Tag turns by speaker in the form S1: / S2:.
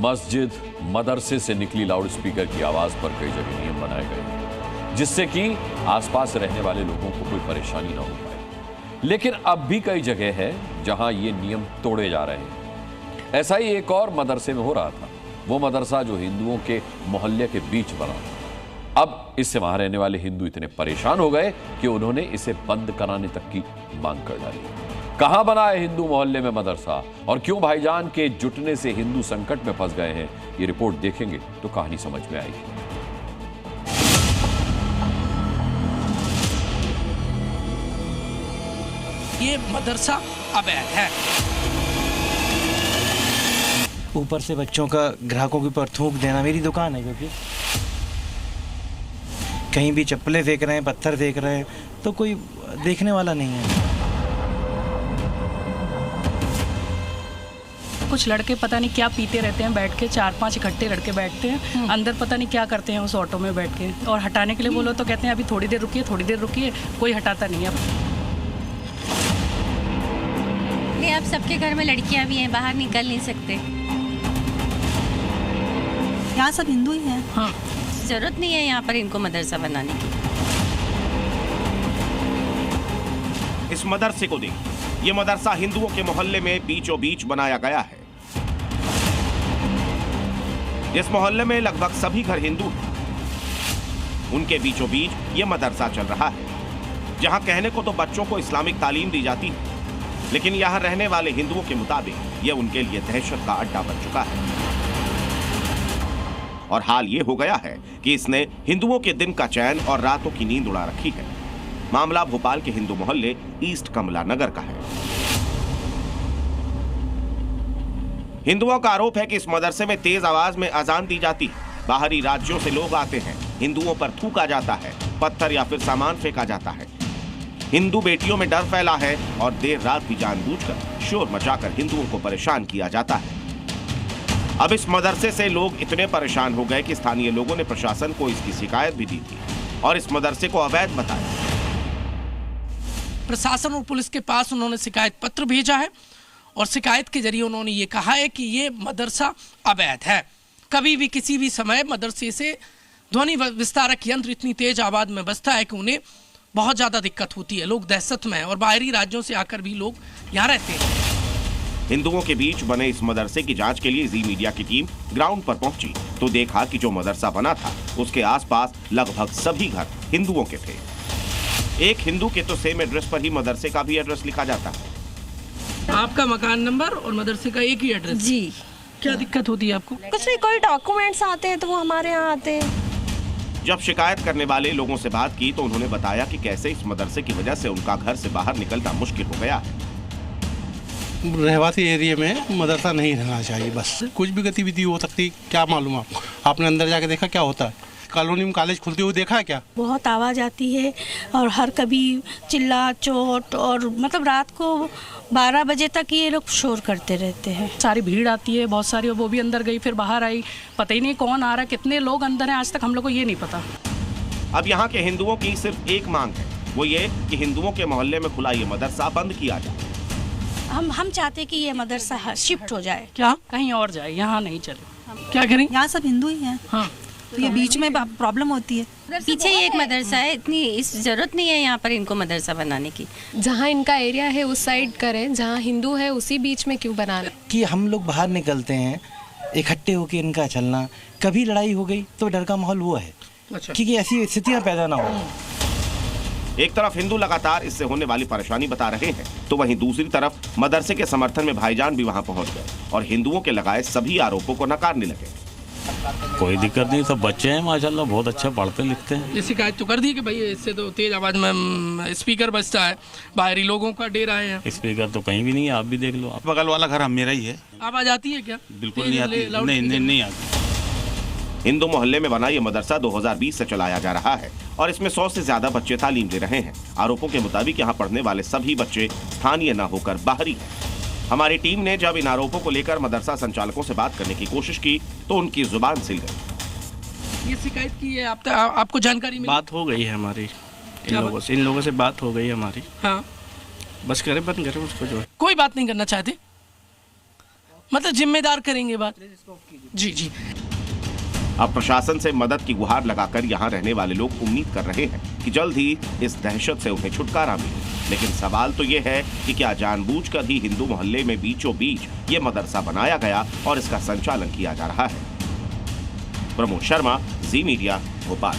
S1: मस्जिद, मदरसे से निकली लाउडस्पीकर की आवाज पर कई जगह नियम बनाए गए हैं जिससे कि आसपास रहने वाले लोगों को कोई परेशानी ना हो पाए। लेकिन अब भी कई जगह है जहां ये नियम तोड़े जा रहे हैं। ऐसा ही एक और मदरसे में हो रहा था। वो मदरसा जो हिंदुओं के मोहल्ले के बीच बना था। अब इससे वहां रहने वाले हिंदू इतने परेशान हो गए कि उन्होंने इसे बंद कराने तक की मांग कर डाली। कहां बना है हिंदू मोहल्ले में मदरसा और क्यों भाईजान के जुटने से हिंदू संकट में फंस गए हैं, ये रिपोर्ट देखेंगे तो कहानी समझ में आएगी।
S2: ये मदरसा अवैध है।
S3: ऊपर से बच्चों का ग्राहकों के ऊपर थूक देना। मेरी दुकान है, क्योंकि कहीं भी चप्पलें फेंक रहे हैं, पत्थर फेंक रहे हैं, तो कोई देखने वाला नहीं है।
S4: कुछ लड़के पता नहीं क्या पीते रहते हैं बैठ के, 4-5 इकट्ठे लड़के बैठते हैं अंदर, पता नहीं क्या करते हैं उस ऑटो में बैठ के। और हटाने के लिए बोलो तो कहते हैं अभी थोड़ी देर रुकिए, थोड़ी देर रुकिए, कोई हटाता नहीं है।
S5: अब सबके घर में लड़कियां भी हैं, बाहर निकल नहीं सकते।
S6: यहाँ सब हिंदू ही हैं।
S4: हाँ,
S5: जरूरत नहीं है यहाँ पर इनको मदरसा बनाने की।
S7: इस मदरसे को देखिए, ये मदरसा हिंदुओं के मोहल्ले में बीचों बीच बनाया गया है। इस मोहल्ले में लगभग सभी घर हिंदू हैं। उनके बीचों बीच ये मदरसा चल रहा है, जहां कहने को तो बच्चों को इस्लामिक तालीम दी जाती है, लेकिन यहां रहने वाले हिंदुओं के मुताबिक ये उनके लिए दहशत का अड्डा बन चुका है। और हाल ये हो गया है कि इसने हिंदुओं के दिन का चैन और रातों की नींद उड़ा रखी है। मामला भोपाल के हिंदू मोहल्ले ईस्ट कमला नगर का है। हिंदुओं का आरोप है कि इस मदरसे में तेज आवाज में अजान दी जाती है। बाहरी राज्यों से लोग आते हैं, हिंदुओं पर थूका जाता है, पत्थर या फिर सामान फेंका जाता है। हिंदू बेटियों में डर फैला है और देर रात भी जानबूझकर शोर मचाकर हिंदुओं को परेशान किया जाता है। अब इस मदरसे से लोग इतने परेशान हो गए कि स्थानीय लोगों ने प्रशासन को इसकी शिकायत भी दी थी और इस मदरसे को अवैध बताया।
S2: प्रशासन और पुलिस के पास उन्होंने शिकायत पत्र भेजा है और शिकायत के जरिए उन्होंने ये कहा है कि ये मदरसा अवैध है। कभी भी किसी भी समय मदरसे से ध्वनि विस्तारक यंत्र इतनी तेज आवाज में बजता है कि उन्हें बहुत ज्यादा दिक्कत होती है। लोग दहशत में हैं और बाहरी राज्यों से आकर भी लोग यहाँ रहते हैं।
S7: हिंदुओं के बीच बने इस मदरसे की जांच के लिए जी मीडिया की टीम ग्राउंड पर पहुंची तो देखा कि जो मदरसा बना था उसके आसपास लगभग सभी घर हिंदुओं के थे। एक हिंदू के तो सेम एड्रेस पर ही मदरसे का भी एड्रेस लिखा जाता है।
S2: आपका मकान नंबर और मदरसे का एक ही एड्रेस?
S6: जी।
S2: क्या दिक्कत होती है आपको?
S6: कुछ नहीं, कोई डॉक्यूमेंट्स आते हैं तो वो हमारे यहाँ आते हैं।
S7: जब शिकायत करने वाले लोगों से बात की तो उन्होंने बताया कि कैसे इस मदरसे की वजह से उनका घर से बाहर निकलना मुश्किल हो गया है।
S8: रहवासी एरिया में मदरसा नहीं रहना चाहिए, बस कुछ भी गतिविधि हो सकती, क्या मालूम आपको? आपने अंदर जाके देखा क्या होता है? कॉलोनी में कॉलेज खुलते हुए देखा है क्या?
S9: बहुत आवाज़ आती है और हर कभी चिल्ला चोट, और मतलब रात को 12 बजे तक ये लोग शोर करते रहते हैं।
S4: सारी भीड़ आती है बहुत सारी, और वो भी अंदर गई फिर बाहर आई, पता ही नहीं कौन आ रहा है, कितने लोग अंदर हैं, आज तक हम लोग को ये नहीं पता।
S7: अब यहाँ के हिंदुओं की सिर्फ एक मांग है, वो ये कि हिंदुओं के मोहल्ले में खुला ये मदरसा बंद किया जाए।
S9: हम चाहते कि ये मदरसा शिफ्ट हो जाए,
S4: क्या कहीं और जाए, यहाँ नहीं चले। क्या करें?
S6: यहाँ सब हिंदू ही हैं।
S4: हाँ,
S6: तो ये बीच में प्रॉब्लम होती है।
S5: पीछे ही एक मदरसा है, इतनी इस जरूरत नहीं है यहाँ पर इनको मदरसा बनाने की।
S10: जहाँ इनका एरिया है उस साइड करें, जहाँ हिंदू है उसी बीच में क्यों बनाना? कि
S3: हम लोग बाहर निकलते हैं इकट्ठे होकर, इनका चलना, कभी लड़ाई हो गई तो डर का माहौल हुआ है।
S2: अच्छा।
S3: क्योंकि ऐसी स्थितियाँ पैदा ना हो।
S7: एक तरफ हिंदू लगातार इससे होने वाली परेशानी बता रहे हैं तो वहीं दूसरी तरफ मदरसे के समर्थन में भाईजान भी वहां पहुंच गए और हिंदुओं के लगाए सभी आरोपों को नकारने लगे।
S11: कोई दिक्कत नहीं, सब बच्चे हैं माशाल्लाह, बहुत अच्छे पढ़ते लिखते हैं।
S2: ये शिकायत तो कर दी कि भाई इससे तो तेज आवाज में स्पीकर बजता है, बाहरी लोगों का डेरा है।
S11: स्पीकर तो कहीं भी नहीं है, आप भी देख लो। आप बगल वाला घर हम मेरा ही है।
S2: आवाज आती है क्या?
S11: बिल्कुल नहीं आती, नहीं आती।
S7: हिंदू मोहल्ले में बना ये मदरसा 2020 से चलाया जा रहा है और इसमें 100 से ज्यादा बच्चे तालीम ले रहे हैं। आरोपों के मुताबिक यहाँ पढ़ने वाले सभी बच्चे स्थानीय न होकर बाहरी हैं। हमारी टीम ने जब इन आरोपों को लेकर मदरसा संचालकों से बात करने की कोशिश की तो उनकी जुबान सिल गई।
S2: ये शिकायत की है आपको जानकारी मिली?
S12: बात हो गई है हमारी इन लोगों से बात हो गई है हमारी।
S2: हाँ,
S12: बस बंद करें उसको, जो
S2: कोई बात नहीं करना चाहते। मतलब जिम्मेदार करेंगे बात। जी जी।
S7: अब प्रशासन से मदद की गुहार लगाकर यहाँ रहने वाले लोग उम्मीद कर रहे हैं कि जल्द ही इस दहशत से उन्हें छुटकारा मिले। लेकिन सवाल तो ये है कि क्या जानबूझकर ही हिंदू मोहल्ले में बीचों बीच ये मदरसा बनाया गया और इसका संचालन किया जा रहा है। प्रमोद शर्मा, जी मीडिया, भोपाल।